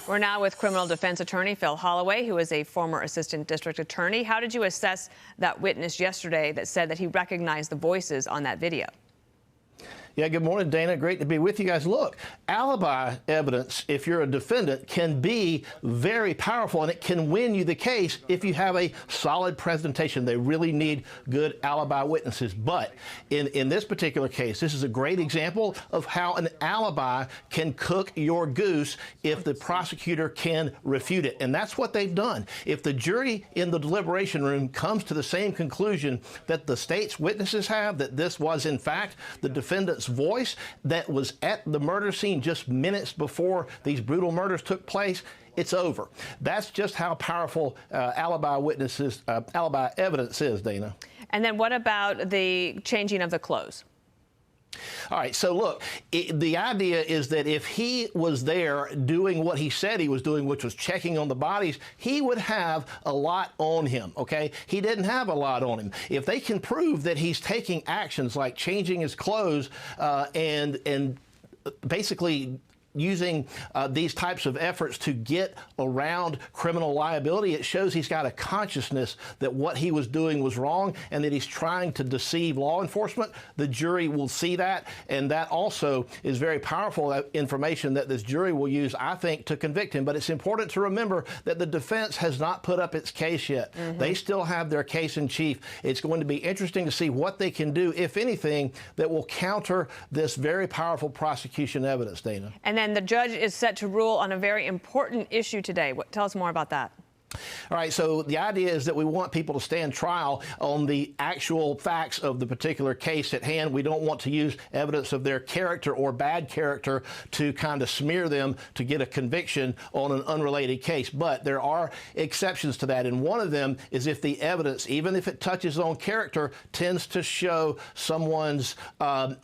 We're now with criminal defense attorney Phil Holloway, who is a former assistant district attorney. How did you assess that witness yesterday that said that he recognized the voices on that video? Yeah, good morning, Dana. Great to be with you guys. Look, alibi evidence, if you're a defendant, can be very powerful, and it can win you the case if you have a solid presentation. They really need good alibi witnesses. But in this particular case, this is a great example of how an alibi can cook your goose if the prosecutor can refute it. And that's what they've done. If the jury in the deliberation room comes to the same conclusion that the state's witnesses have, that this was, in fact, the defendant's voice that was at the murder scene just minutes before these brutal murders took place, it's over. That's just how powerful alibi evidence is, Dana. And then what about the changing of the clothes? All right, so look, the idea is that if he was there doing what he said he was doing, which was checking on the bodies, he would have a lot on him, okay? He didn't have a lot on him. If they can prove that he's taking actions like changing his clothes and basically using these types of efforts to get around criminal liability, it shows he's got a consciousness that what he was doing was wrong and that he's trying to deceive law enforcement. The jury will see that, and that also is very powerful information that this jury will use, I think, to convict him. But it's important to remember that the defense has not put up its case yet. They still have their case in chief. It's going to be interesting to see what they can do, if anything, that will counter this very powerful prosecution evidence, Dana. And then the judge is set to rule on a very important issue today. Tell us more about that. All right, so the idea is that we want people to stand trial on the actual facts of the particular case at hand. We don't want to use evidence of their character or bad character to kind of smear them to get a conviction on an unrelated case. But there are exceptions to that, and one of them is if the evidence, even if it touches on character, tends to show someone's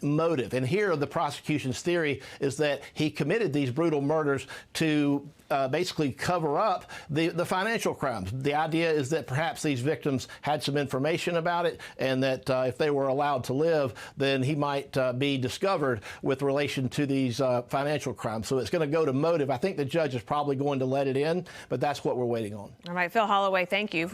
motive. And here the prosecution's theory is that he committed these brutal murders to basically cover up the financial crimes. The idea is that perhaps these victims had some information about it, and that if they were allowed to live, then he might be discovered with relation to these financial crimes. So it's going to go to motive. I think the judge is probably going to let it in, but that's what we're waiting on. All right, Phil Holloway, thank you.